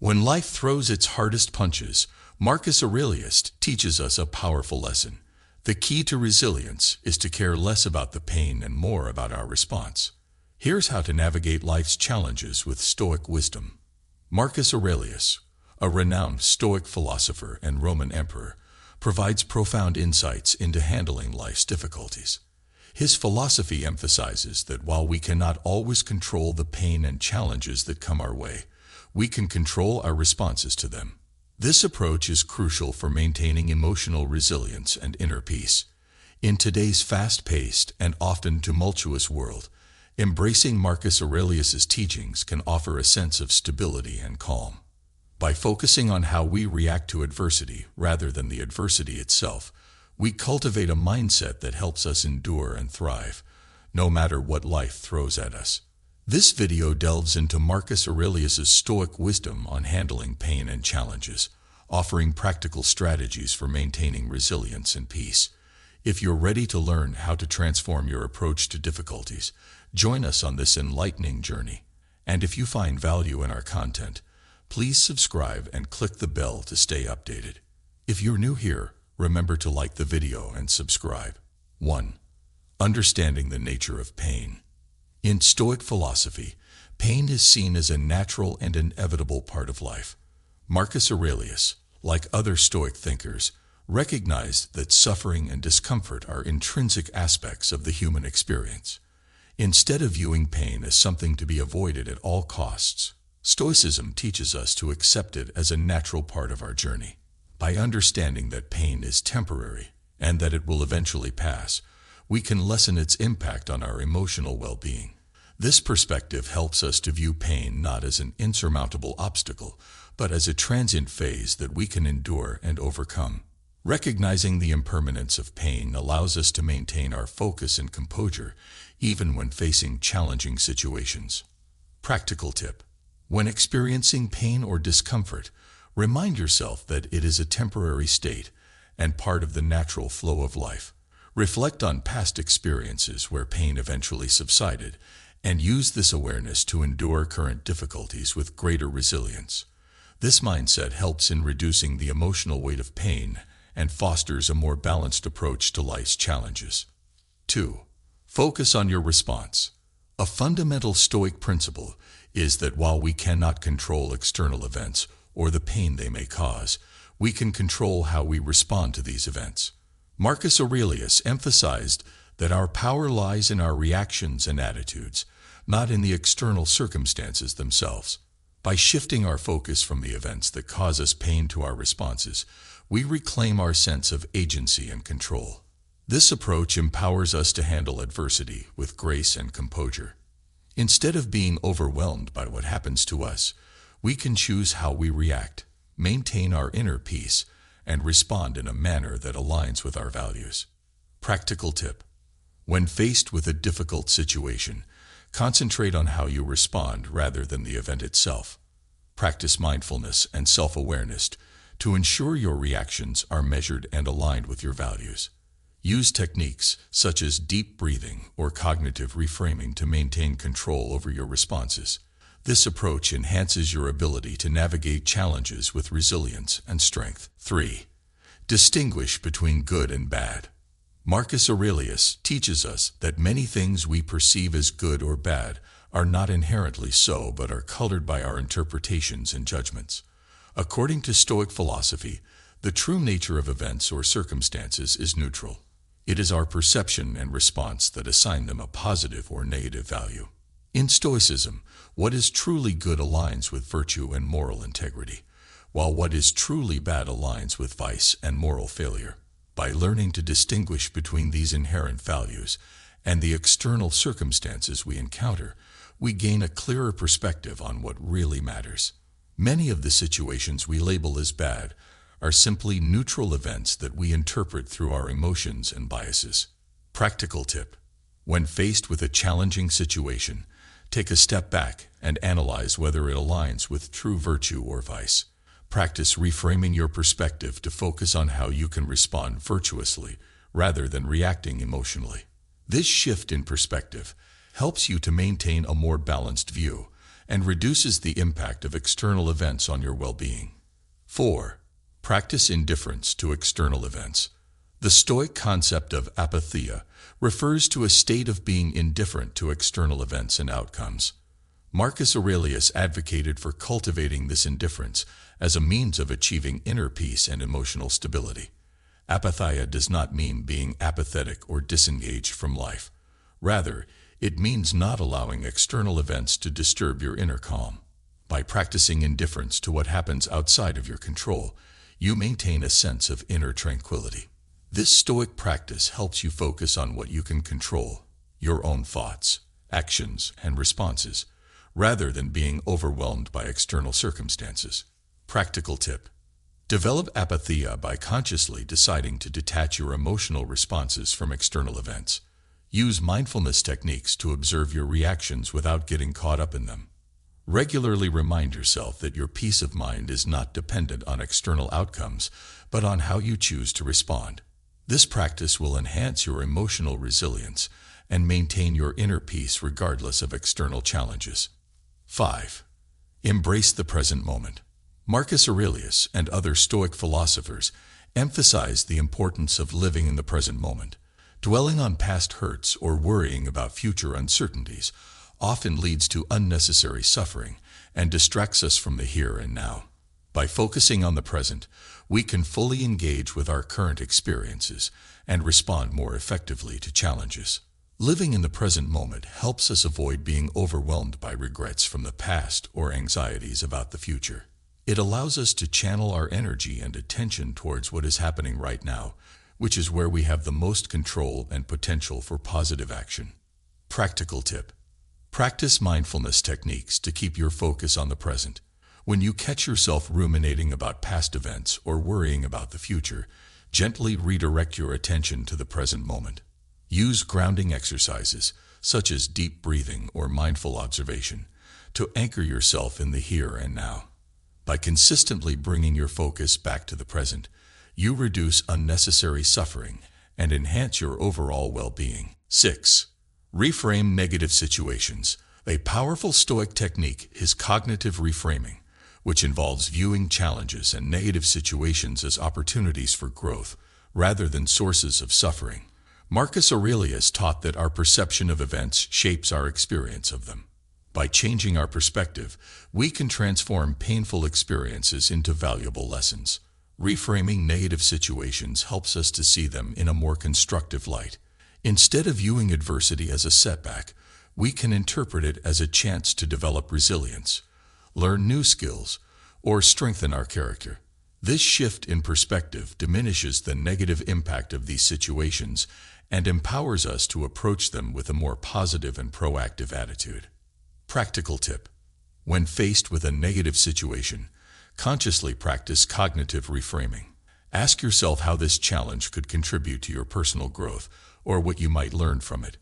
When life throws its hardest punches, Marcus Aurelius teaches us a powerful lesson. The key to resilience is to care less about the pain and more about our response. Here's how to navigate life's challenges with Stoic wisdom. Marcus Aurelius, a renowned Stoic philosopher and Roman emperor, provides profound insights into handling life's difficulties. His philosophy emphasizes that while we cannot always control the pain and challenges that come our way, we can control our responses to them. This approach is crucial for maintaining emotional resilience and inner peace. In today's fast-paced and often tumultuous world, embracing Marcus Aurelius's teachings can offer a sense of stability and calm. By focusing on how we react to adversity rather than the adversity itself, we cultivate a mindset that helps us endure and thrive, no matter what life throws at us. This video delves into Marcus Aurelius's Stoic wisdom on handling pain and challenges, offering practical strategies for maintaining resilience and peace. If you're ready to learn how to transform your approach to difficulties, join us on this enlightening journey. And if you find value in our content, please subscribe and click the bell to stay updated. If you're new here, remember to like the video and subscribe. 1. Understanding the nature of pain. In Stoic philosophy, pain is seen as a natural and inevitable part of life. Marcus Aurelius, like other Stoic thinkers, recognized that suffering and discomfort are intrinsic aspects of the human experience. Instead of viewing pain as something to be avoided at all costs, Stoicism teaches us to accept it as a natural part of our journey. By understanding that pain is temporary and that it will eventually pass, we can lessen its impact on our emotional well-being. This perspective helps us to view pain not as an insurmountable obstacle, but as a transient phase that we can endure and overcome. Recognizing the impermanence of pain allows us to maintain our focus and composure, even when facing challenging situations. Practical tip. When experiencing pain or discomfort, remind yourself that it is a temporary state and part of the natural flow of life. Reflect on past experiences where pain eventually subsided, and use this awareness to endure current difficulties with greater resilience. This mindset helps in reducing the emotional weight of pain and fosters a more balanced approach to life's challenges. 2. Focus on your response. A fundamental Stoic principle is that while we cannot control external events or the pain they may cause, we can control how we respond to these events. Marcus Aurelius emphasized that our power lies in our reactions and attitudes, not in the external circumstances themselves. By shifting our focus from the events that cause us pain to our responses, we reclaim our sense of agency and control. This approach empowers us to handle adversity with grace and composure. Instead of being overwhelmed by what happens to us, we can choose how we react, maintain our inner peace, and respond in a manner that aligns with our values. Practical tip. When faced with a difficult situation, concentrate on how you respond rather than the event itself. Practice mindfulness and self-awareness to ensure your reactions are measured and aligned with your values. Use techniques such as deep breathing or cognitive reframing to maintain control over your responses. This approach enhances your ability to navigate challenges with resilience and strength. 3. Distinguish between good and bad. Marcus Aurelius teaches us that many things we perceive as good or bad are not inherently so but are colored by our interpretations and judgments. According to Stoic philosophy, the true nature of events or circumstances is neutral. It is our perception and response that assign them a positive or negative value. In Stoicism, what is truly good aligns with virtue and moral integrity, while what is truly bad aligns with vice and moral failure. By learning to distinguish between these inherent values and the external circumstances we encounter, we gain a clearer perspective on what really matters. Many of the situations we label as bad are simply neutral events that we interpret through our emotions and biases. Practical tip. When faced with a challenging situation, take a step back and analyze whether it aligns with true virtue or vice. Practice reframing your perspective to focus on how you can respond virtuously rather than reacting emotionally. This shift in perspective helps you to maintain a more balanced view and reduces the impact of external events on your well-being. 4. Practice indifference to external events. The Stoic concept of apatheia refers to a state of being indifferent to external events and outcomes. Marcus Aurelius advocated for cultivating this indifference as a means of achieving inner peace and emotional stability. Apatheia does not mean being apathetic or disengaged from life. Rather, it means not allowing external events to disturb your inner calm. By practicing indifference to what happens outside of your control, you maintain a sense of inner tranquility. This Stoic practice helps you focus on what you can control, your own thoughts, actions, and responses, rather than being overwhelmed by external circumstances. Practical tip: develop apatheia by consciously deciding to detach your emotional responses from external events. Use mindfulness techniques to observe your reactions without getting caught up in them. Regularly remind yourself that your peace of mind is not dependent on external outcomes, but on how you choose to respond. This practice will enhance your emotional resilience and maintain your inner peace regardless of external challenges. 5. Embrace the present moment. Marcus Aurelius and other Stoic philosophers emphasized the importance of living in the present moment. Dwelling on past hurts or worrying about future uncertainties often leads to unnecessary suffering and distracts us from the here and now. By focusing on the present, we can fully engage with our current experiences and respond more effectively to challenges. Living in the present moment helps us avoid being overwhelmed by regrets from the past or anxieties about the future. It allows us to channel our energy and attention towards what is happening right now, which is where we have the most control and potential for positive action. Practical tip: practice mindfulness techniques to keep your focus on the present. When you catch yourself ruminating about past events or worrying about the future, gently redirect your attention to the present moment. Use grounding exercises, such as deep breathing or mindful observation, to anchor yourself in the here and now. By consistently bringing your focus back to the present, you reduce unnecessary suffering and enhance your overall well-being. 6. Reframe negative situations. A powerful Stoic technique is cognitive reframing, which involves viewing challenges and negative situations as opportunities for growth, rather than sources of suffering. Marcus Aurelius taught that our perception of events shapes our experience of them. By changing our perspective, we can transform painful experiences into valuable lessons. Reframing negative situations helps us to see them in a more constructive light. Instead of viewing adversity as a setback, we can interpret it as a chance to develop resilience, learn new skills, or strengthen our character. This shift in perspective diminishes the negative impact of these situations and empowers us to approach them with a more positive and proactive attitude. Practical tip: when faced with a negative situation, consciously practice cognitive reframing. Ask yourself how this challenge could contribute to your personal growth or what you might learn from it.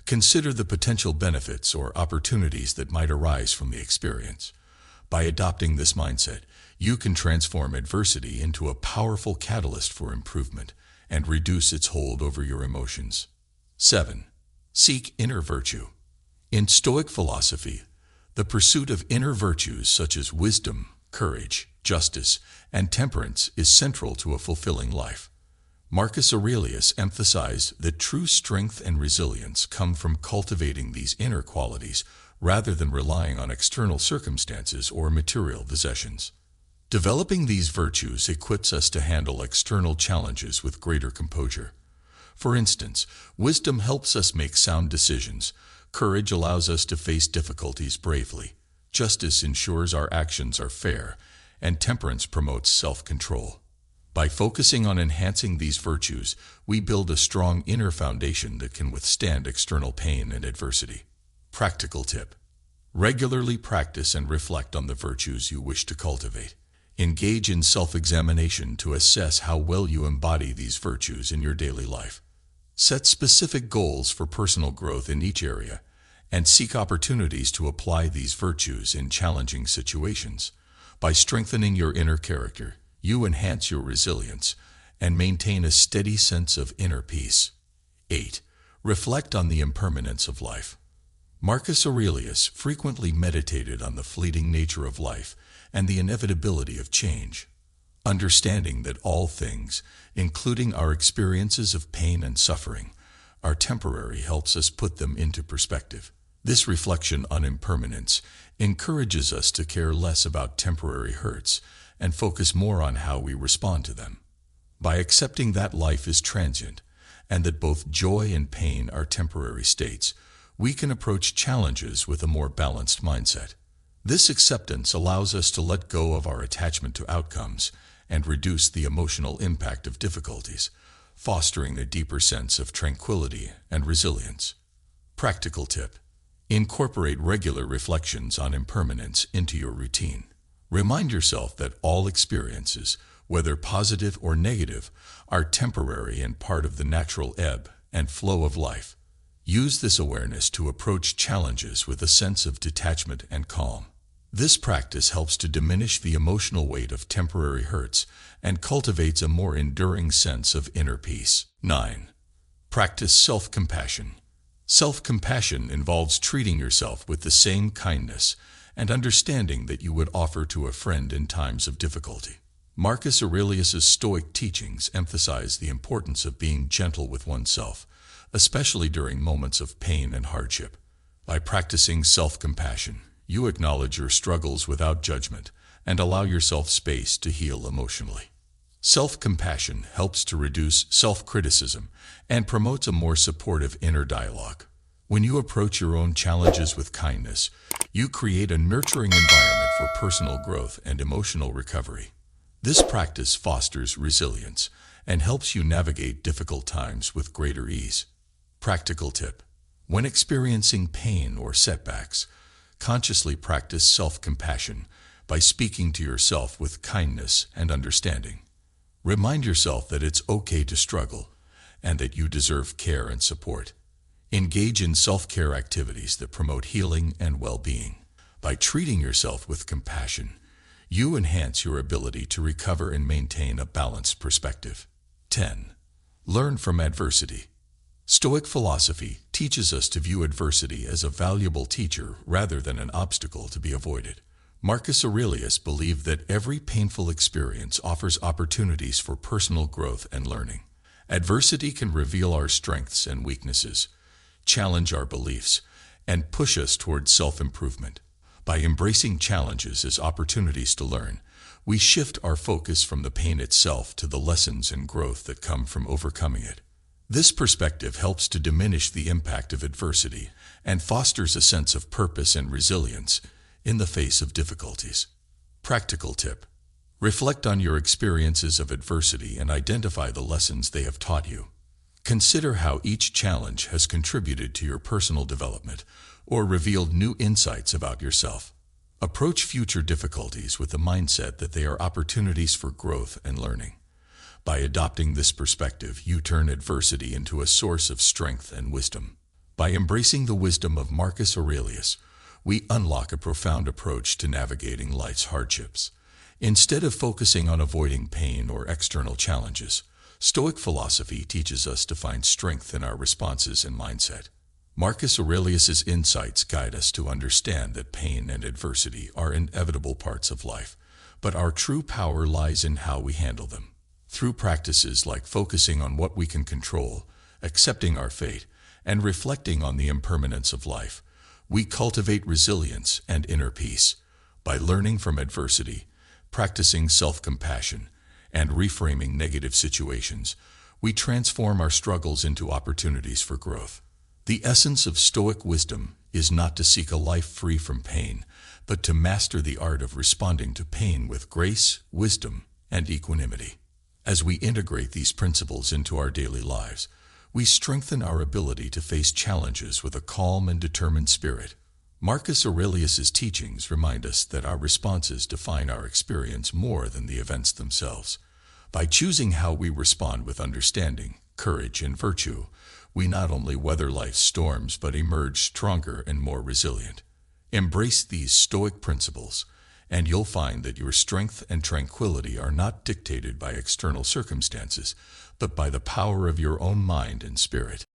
Consider the potential benefits or opportunities that might arise from the experience. By adopting this mindset, you can transform adversity into a powerful catalyst for improvement and reduce its hold over your emotions. 7. Seek inner virtue. In Stoic philosophy, the pursuit of inner virtues such as wisdom, courage, justice, and temperance is central to a fulfilling life. Marcus Aurelius emphasized that true strength and resilience come from cultivating these inner qualities rather than relying on external circumstances or material possessions. Developing these virtues equips us to handle external challenges with greater composure. For instance, wisdom helps us make sound decisions, courage allows us to face difficulties bravely, justice ensures our actions are fair, and temperance promotes self-control. By focusing on enhancing these virtues, we build a strong inner foundation that can withstand external pain and adversity. Practical tip: regularly practice and reflect on the virtues you wish to cultivate. Engage in self-examination to assess how well you embody these virtues in your daily life. Set specific goals for personal growth in each area, and seek opportunities to apply these virtues in challenging situations. By strengthening your inner character, you enhance your resilience and maintain a steady sense of inner peace. 8. Reflect on the impermanence of life. Marcus Aurelius frequently meditated on the fleeting nature of life and the inevitability of change. Understanding that all things, including our experiences of pain and suffering, are temporary helps us put them into perspective. This reflection on impermanence encourages us to care less about temporary hurts and focus more on how we respond to them. By accepting that life is transient and that both joy and pain are temporary states, we can approach challenges with a more balanced mindset. This acceptance allows us to let go of our attachment to outcomes and reduce the emotional impact of difficulties, fostering a deeper sense of tranquility and resilience. Practical tip: incorporate regular reflections on impermanence into your routine. Remind yourself that all experiences, whether positive or negative, are temporary and part of the natural ebb and flow of life. Use this awareness to approach challenges with a sense of detachment and calm. This practice helps to diminish the emotional weight of temporary hurts and cultivates a more enduring sense of inner peace. 9. Practice self-compassion. Self-compassion involves treating yourself with the same kindness and understanding that you would offer to a friend in times of difficulty. Marcus Aurelius's Stoic teachings emphasize the importance of being gentle with oneself, especially during moments of pain and hardship. By practicing self-compassion, you acknowledge your struggles without judgment and allow yourself space to heal emotionally. Self-compassion helps to reduce self-criticism and promotes a more supportive inner dialogue. When you approach your own challenges with kindness, you create a nurturing environment for personal growth and emotional recovery. This practice fosters resilience and helps you navigate difficult times with greater ease. Practical tip: when experiencing pain or setbacks, consciously practice self-compassion by speaking to yourself with kindness and understanding. Remind yourself that it's okay to struggle and that you deserve care and support. Engage in self-care activities that promote healing and well-being. By treating yourself with compassion, you enhance your ability to recover and maintain a balanced perspective. 10. Learn from adversity. Stoic philosophy teaches us to view adversity as a valuable teacher rather than an obstacle to be avoided. Marcus Aurelius believed that every painful experience offers opportunities for personal growth and learning. Adversity can reveal our strengths and weaknesses, challenge our beliefs, and push us towards self-improvement. By embracing challenges as opportunities to learn, we shift our focus from the pain itself to the lessons and growth that come from overcoming it. This perspective helps to diminish the impact of adversity and fosters a sense of purpose and resilience in the face of difficulties. Practical tip: reflect on your experiences of adversity and identify the lessons they have taught you. Consider how each challenge has contributed to your personal development or revealed new insights about yourself. Approach future difficulties with the mindset that they are opportunities for growth and learning. By adopting this perspective, you turn adversity into a source of strength and wisdom. By embracing the wisdom of Marcus Aurelius, we unlock a profound approach to navigating life's hardships. Instead of focusing on avoiding pain or external challenges, Stoic philosophy teaches us to find strength in our responses and mindset. Marcus Aurelius's insights guide us to understand that pain and adversity are inevitable parts of life, but our true power lies in how we handle them. Through practices like focusing on what we can control, accepting our fate, and reflecting on the impermanence of life, we cultivate resilience and inner peace. By learning from adversity, practicing self-compassion, and reframing negative situations, we transform our struggles into opportunities for growth. The essence of Stoic wisdom is not to seek a life free from pain, but to master the art of responding to pain with grace, wisdom, and equanimity. As we integrate these principles into our daily lives, we strengthen our ability to face challenges with a calm and determined spirit. Marcus Aurelius's teachings remind us that our responses define our experience more than the events themselves. By choosing how we respond with understanding, courage, and virtue, we not only weather life's storms but emerge stronger and more resilient. Embrace these Stoic principles, and you'll find that your strength and tranquility are not dictated by external circumstances, but by the power of your own mind and spirit.